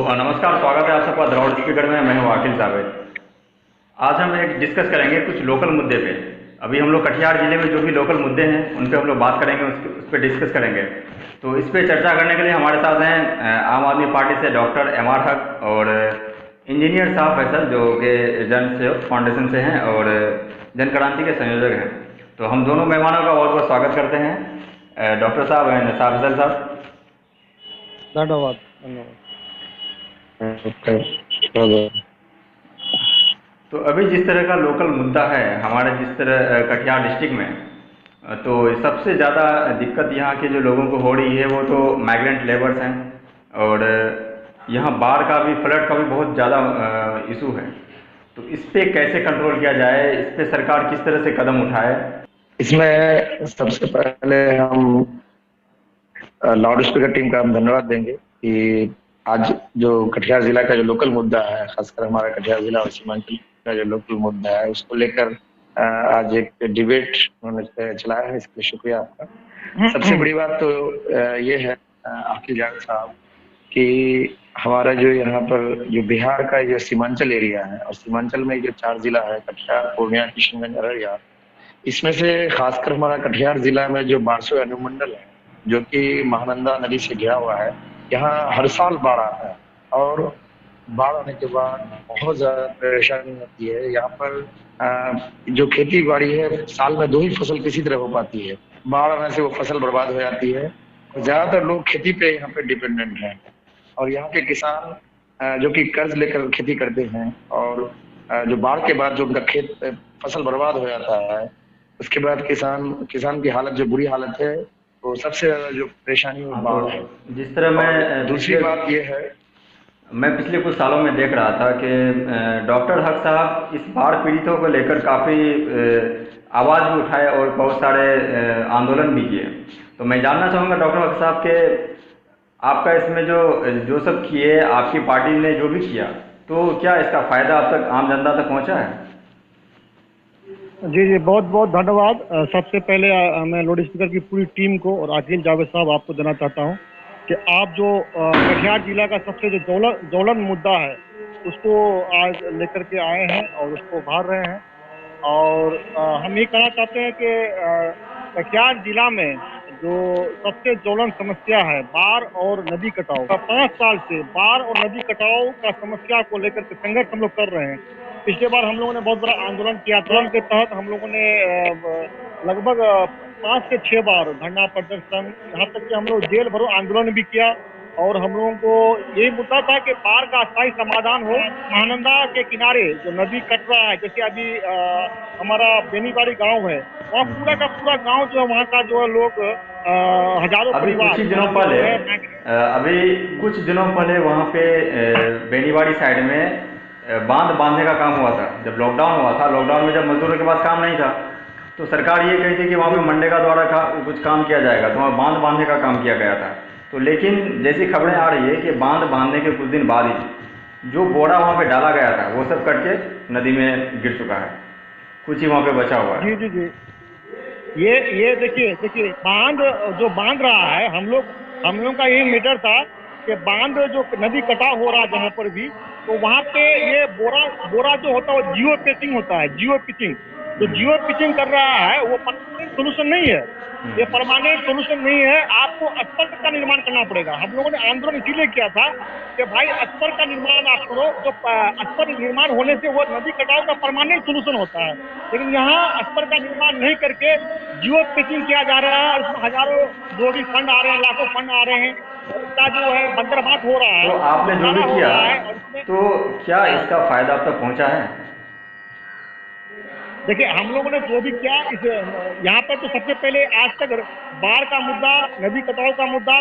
नमस्कार, स्वागत है आप सबका लाउड स्पीकर में। मैं हूँ आकिल साबित। आज हम एक डिस्कस करेंगे कुछ लोकल मुद्दे पे। अभी हम लोग कटिहार जिले में जो भी लोकल मुद्दे हैं उन पे हम लोग बात करेंगे, उस पर डिस्कस करेंगे। तो इस पे चर्चा करने के लिए हमारे साथ हैं आम आदमी पार्टी से डॉक्टर एम.आर. हक और इंजीनियर साहब फैसल, जो कि जन सहयोग फाउंडेशन से हैं और जन क्रांति के संयोजक हैं। तो हम दोनों मेहमानों का बहुत बहुत स्वागत करते हैं, डॉक्टर साहब एंड साहब फैसल साहब। धन्यवाद धन्यवाद। तो अभी जिस तरह का लोकल मुद्दा है हमारे जिस तरह कटिहार डिस्ट्रिक्ट में, तो सबसे ज़्यादा दिक्कत यहाँ के जो लोगों को हो रही है वो तो माइग्रेंट लेबर्स हैं। और यहाँ बाढ़ का भी, फ्लड का भी बहुत ज़्यादा इशू है। तो इस पे कैसे कंट्रोल किया जाए, इस पे सरकार किस तरह से कदम उठाए? इसमें सबसे पहले हम लाउड स्पीकर टीम का हम धन्यवाद देंगे कि आज जो कटिहार जिला का जो लोकल मुद्दा है, खासकर हमारा कटिहार जिला और सीमांचल का जो लोकल मुद्दा है उसको लेकर आज एक डिबेट उन्होंने चलाया है। इसके लिए शुक्रिया आपका। सबसे बड़ी बात तो ये है आकिल साहब कि हमारा जो यहाँ पर जो बिहार का जो सीमांचल एरिया है और सीमांचल में जो 4 जिला है, कटिहार, पूर्णिया, किशनगंज, अररिया, इसमें से खासकर हमारा कटिहार जिला में जो 1200 अनुमंडल है जो कि महानंदा नदी से घिरा हुआ है, यहाँ हर साल बाढ़ आता है और बाढ़ आने के बाद बहुत ज्यादा परेशानी होती है। यहाँ पर जो खेती बाड़ी है साल में 2 ही फसल किसी तरह हो पाती है। बाढ़ आने से वो फसल बर्बाद हो जाती है। ज्यादातर लोग खेती पे यहाँ पे डिपेंडेंट हैं और यहाँ के किसान जो कि कर्ज लेकर खेती करते हैं और जो बाढ़ के बाद जो उनका खेत फसल बर्बाद हो जाता है, उसके बाद किसान की हालत जो बुरी हालत है, तो सबसे ज्यादा जो परेशानी वो बाढ़ है। जिस तरह मैं दूसरी बात ये है, मैं पिछले कुछ सालों में देख रहा था कि डॉक्टर हक साहब इस बाढ़ पीड़ितों को लेकर काफ़ी आवाज़ भी उठाए और बहुत सारे आंदोलन भी किए। तो मैं जानना चाहूँगा डॉक्टर हक साहब के आपका इसमें जो सब किए, आपकी पार्टी ने जो भी किया, तो क्या इसका फ़ायदा अब तक आम जनता तक पहुँचा है? जी जी, बहुत बहुत धन्यवाद। सबसे पहले मैं लाउड स्पीकर की पूरी टीम को और आकिल जावेद साहब आपको देना चाहता हूं कि आप जो कटिहार जिला का सबसे जो ज्वलन मुद्दा है उसको आज लेकर के आए हैं और उसको उभार रहे हैं। और हम ये कहना चाहते हैं कि कटिहार जिला में जो सबसे ज्वलन समस्या है बाढ़ और नदी कटाव का, 5 साल से बाढ़ और नदी कटाव का समस्या को लेकर के संघर्ष हम लोग कर रहे हैं। पिछले बार हम लोगों ने बहुत बड़ा आंदोलन किया। आंदोलन के तहत हम लोगों ने लगभग 5 से 6 बार धरना प्रदर्शन, यहाँ तक कि हम लोग जेल भरो आंदोलन भी किया। और हम लोगों को यही मुद्दा था कि बाढ़ का अस्थायी समाधान हो। महानंदा के किनारे जो नदी कट रहा है, जैसे अभी हमारा बेनीबाड़ी गांव है, वहाँ पूरा का पूरा गांव जो है, वहाँ का जो है लोग हजारों परिवार कुछ दिनों पहले वहाँ पे बेनीबाड़ी साइड में बांध बांधने का काम हुआ था। जब लॉकडाउन हुआ था, लॉकडाउन में जब मजदूरों के पास काम नहीं था, तो सरकार ये कही थी कि वहाँ पे मनरेगा द्वारा कुछ काम किया जाएगा, तो वहाँ बांध बांधने का काम किया गया था। तो लेकिन जैसी खबरें आ रही है कि बांध बांधने के कुछ दिन बाद ही जो बोरा वहाँ पे डाला गया था वो सब कट के नदी में गिर चुका है, कुछ ही वहाँ पे बचा हुआ है। जी जी जी, ये देखिए बांध जो बांध रहा है, हम लोग का यही मीटर था कि बांध जो नदी कटाव हो रहा है जहाँ पर भी, तो वहाँ पे ये बोरा जो होता है वो जियो पिचिंग होता है। जियो पिचिंग जो जियो पिचिंग कर रहा है वो परमानेंट सोल्यूशन नहीं है। ये परमानेंट सोल्यूशन नहीं है, आपको अस्पताल का निर्माण करना पड़ेगा। हम लोगों ने आंदोलन इसीलिए किया था कि भाई अस्पताल का निर्माण आप करो, जो अस्पताल निर्माण होने से वो नदी कटाव का परमानेंट सोल्यूशन होता है। लेकिन यहाँ अस्पताल का निर्माण नहीं करके जियो पिचिंग किया जा रहा है। उसमें हजारों जो भी फंड आ रहे हैं, लाखों फंड आ रहे हैं, उसका जो है बंदरबांट हो रहा है। तो आपने जो भी किया, तो क्या इसका फायदा अब तक पहुंचा है? देखिए, हम लोगों ने जो भी किया इस यहाँ पर, तो सबसे पहले आज तक बाढ़ का मुद्दा, नदी कटाव का मुद्दा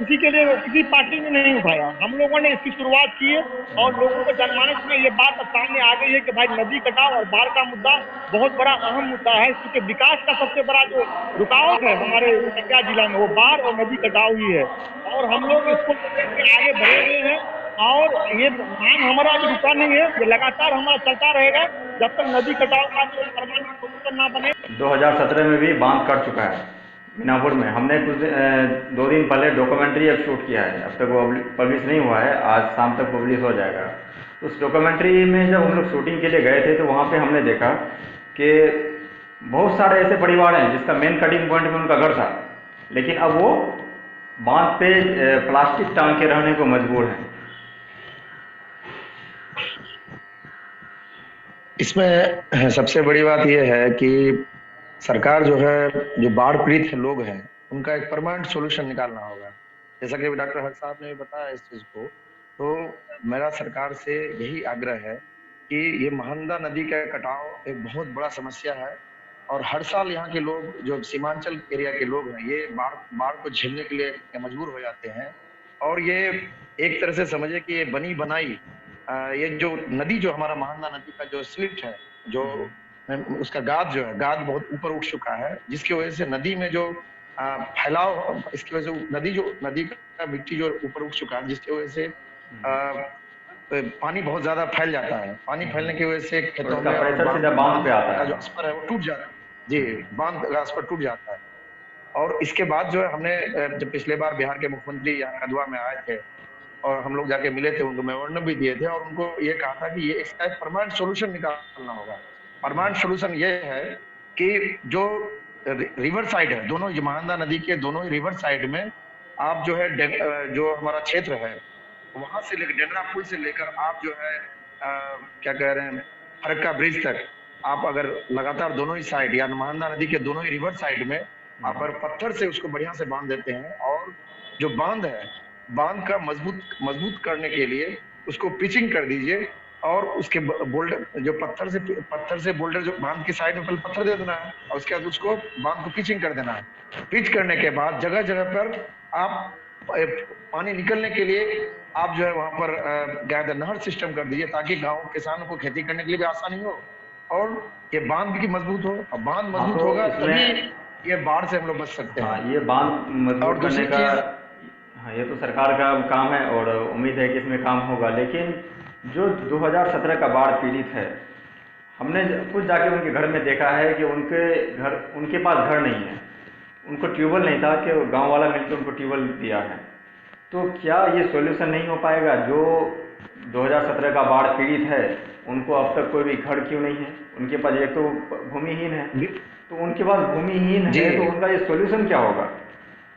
किसी पार्टी ने नहीं उठाया। हम लोगों ने इसकी शुरुआत की है और लोगों को जनमानस में ये बात सामने आ गई है कि भाई नदी कटाव और बाढ़ का मुद्दा बहुत बड़ा अहम मुद्दा है, क्योंकि विकास का सबसे बड़ा जो रुकावट है हमारे कटिहार जिला में वो बाढ़ और नदी कटाव ही है। और हम लोग इसको आगे बढ़े हुए हैं और ये मांग हमारा अभी रुका नहीं है, ये लगातार हमारा चलता रहेगा जब तक नदी कटाव का जो परमानेंट सोल्यूशन ना बने। 2017 में भी बांध कट चुका है, मीनापुर में हमने कुछ 2 दिन पहले डॉक्यूमेंट्री अब शूट किया है, अब तक वो पब्लिश नहीं हुआ है, आज शाम तक पब्लिश हो जाएगा। तो उस डॉक्यूमेंट्री में जब हम लोग शूटिंग के लिए गए थे तो वहाँ पे हमने देखा कि बहुत सारे ऐसे परिवार हैं जिसका मेन कटिंग पॉइंट में उनका घर था, लेकिन अब वो बांध पे प्लास्टिक टांग के रहने को मजबूर हैं। इसमें सबसे बड़ी बात यह है कि सरकार जो है, जो बाढ़ पीड़ित लोग हैं, उनका एक परमानेंट सॉल्यूशन निकालना होगा। जैसा कि डॉक्टर हर्ष साहब ने भी बताया इस चीज को, तो मेरा सरकार से यही आग्रह है कि ये महानंदा नदी का कटाव एक बहुत बड़ा समस्या है और हर साल यहाँ के लोग, जो सीमांचल एरिया के लोग हैं, ये बाढ़ को झेलने के लिए मजबूर हो जाते हैं। और ये एक तरह से समझे कि ये बनी बनाई ये जो नदी, जो हमारा महानंदा नदी का जो स्लिट है, जो उसका गाद जो है, गाद बहुत ऊपर उठ चुका है, जिसकी वजह से नदी में जो फैलाव, इसकी वजह से नदी का मिट्टी जो ऊपर उठ चुका है, जिसकी वजह से पानी बहुत ज्यादा फैल जाता है। पानी फैलने की वजह से खेतों में बांध पे आता है, जो स्पर है वो टूट जाता है। जी, बांध का स्पर टूट जाता है। और इसके बाद जो है, हमने जब पिछले बार बिहार के मुख्यमंत्री यहाँ कदवा में आए थे और हम लोग जाके मिले थे, उनको मेमोरेंडम भी दिए थे और उनको ये कहा था कि ये इसका एक परमानेंट सोल्यूशन निकालना होगा। परमानेंट सोल्यूशन ये है कि जो रिवर साइड है, दोनों महानंदा नदी के दोनों ही रिवर साइड में आप जो है, जो हमारा क्षेत्र है वहां से लेकर डेंडरा पुल से लेकर आप जो है क्या कह रहे हैं, फरक्का ब्रिज तक, आप अगर लगातार दोनों ही साइड या महानंदा नदी के दोनों ही रिवर साइड में आप अगर पत्थर से उसको बढ़िया से बांध देते हैं और जो बांध है, बांध का मजबूत करने के लिए उसको पिचिंग कर दीजिए और उसके बोल्डर, जो पत्थर से बोल्डर, जो बांध की साइड में पहले पत्थर दे देना है और उसके बाद उसको बांध को पिचिंग कर देना है। पिच करने के बाद जगह जगह पर आप पानी निकलने के लिए आप जो है वहां पर नहर सिस्टम कर दीजिए, ताकि गांव किसानों को खेती करने के लिए भी आसानी हो और ये बांध भी मजबूत हो। और बांध मजबूत होगा तभी ये बाढ़ से हम लोग बच सकते हैं। ये बांध मजबूत करने का, हाँ, ये तो सरकार का काम है और उम्मीद है कि इसमें काम होगा। लेकिन जो 2017 का बाढ़ पीड़ित है, हमने खुद जाके उनके घर में देखा है कि उनके पास घर नहीं है, उनको ट्यूबवेल नहीं था कि गांव वाला मिलकर उनको ट्यूबवेल दिया है। तो क्या ये सॉल्यूशन नहीं हो पाएगा? जो 2017 का बाढ़ पीड़ित है, उनको अब तक कोई भी घर क्यों नहीं है? उनके पास एक तो भूमिहीन है, तो उनके पास भूमिहीन है तो उनका ये सॉल्यूशन क्या होगा?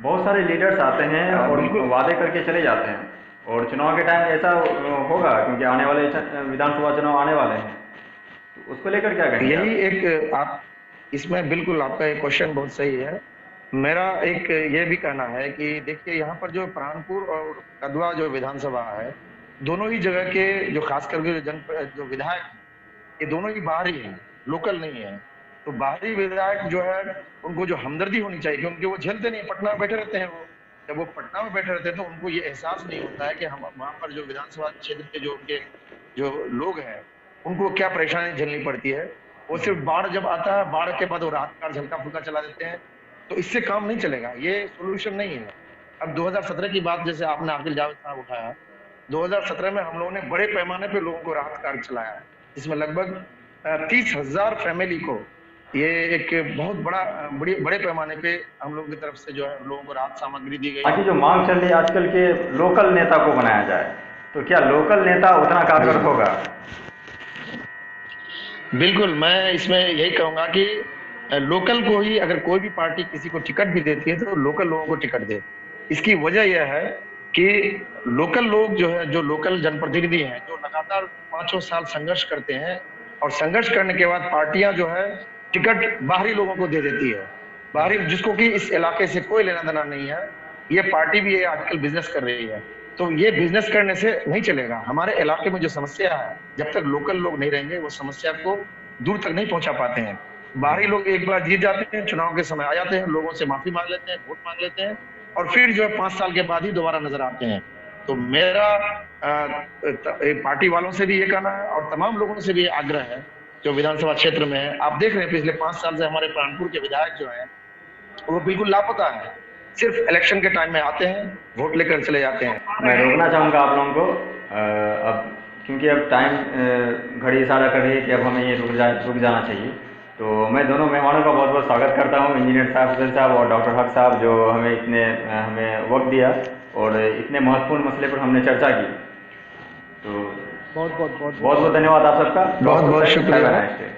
बहुत सारे लीडर्स आते हैं और वादे करके चले जाते हैं और चुनाव के टाइम ऐसा होगा, क्योंकि आने वाले विधानसभा चुनाव आने वाले हैं, तो उसको लेकर क्या कहेंगे? यही एक आप इसमें बिल्कुल आपका एक क्वेश्चन बहुत सही है। मेरा एक ये भी कहना है कि देखिए, यहाँ पर जो प्राणपुर और कदवा जो विधानसभा है, दोनों ही जगह के जो खास करके जो विधायक, ये दोनों ही बाहरी हैं, लोकल नहीं है। तो बाहरी विधायक जो है, उनको जो हमदर्दी होनी चाहिए, क्योंकि वो झेलते नहीं, पटना में बैठे रहते हैं। वो जब वो पटना में बैठे रहते हैं तो उनको ये एहसास नहीं होता है कि हम वहाँ पर जो विधानसभा क्षेत्र के जो उनके जो लोग हैं, उनको क्या परेशानी झेलनी पड़ती है। वो सिर्फ बाढ़ जब आता है, बाढ़ के बाद वो रात का झलका फुल्का चला देते हैं, तो इससे काम नहीं चलेगा, ये सोल्यूशन नहीं है। अब 2017 की बात जैसे आपने आकिल जावेद साहब उठाया, 2017 में हम लोगों ने बड़े पैमाने पे लोगों को राहत कार्य चलाया है, जिसमें लगभग 30,000 फैमिली को ये एक बहुत बड़े पैमाने पे हम लोगों की तरफ से जो है लोगों को राहत सामग्री दी गई। बाकी जो मांग चल रही है आजकल के लोकल नेता को बनाया जाए, तो क्या लोकल नेता उतना कारगर होगा? बिल्कुल, मैं इसमें यही कहूंगा कि लोकल को ही, अगर कोई भी पार्टी किसी को टिकट भी देती है तो लोकल लोगों को टिकट दे। इसकी वजह यह है कि लोकल लोग जो है, जो लोकल जनप्रतिनिधि हैं, जो लगातार 5 साल संघर्ष करते हैं और संघर्ष करने के बाद पार्टियां जो है टिकट बाहरी लोगों को दे देती है, बाहरी, जिसको कि इस इलाके से कोई लेना देना नहीं है। ये पार्टी भी ये आजकल बिजनेस कर रही है, तो ये बिजनेस करने से नहीं चलेगा। हमारे इलाके में जो समस्या है, जब तक लोकल लोग नहीं रहेंगे, वो समस्या को दूर तक नहीं पहुंचा पाते हैं। बाहरी लोग एक बार जीत जाते हैं, चुनाव के समय आ जाते हैं, लोगों से माफी मांग लेते हैं, वोट मांग लेते हैं और फिर जो है 5 साल के बाद ही दोबारा नजर आते हैं। तो मेरा पार्टी वालों से भी ये कहना है और तमाम लोगों से भी आग्रह है जो विधानसभा क्षेत्र में है। आप देख रहे हैं पिछले 5 साल से हमारे प्राणपुर के विधायक जो है वो बिल्कुल लापता है, सिर्फ इलेक्शन के टाइम में आते हैं, वोट लेकर चले जाते हैं। मैं रोकना चाहूँगा आप लोगों को, अब क्योंकि अब टाइम घड़ी इशारा कर रही है कि अब हमें ये रुक जाना चाहिए। तो तो मैं दोनों मेहमानों का बहुत बहुत स्वागत करता हूँ, इंजीनियर साहब अफजल साहब और डॉक्टर हक साहब, जो हमें वक्त दिया और इतने महत्वपूर्ण मसले पर हमने चर्चा की। तो बहुत बहुत बहुत बहुत धन्यवाद आप सबका। बहुत बहुत शुक्रिया। Have a nice day.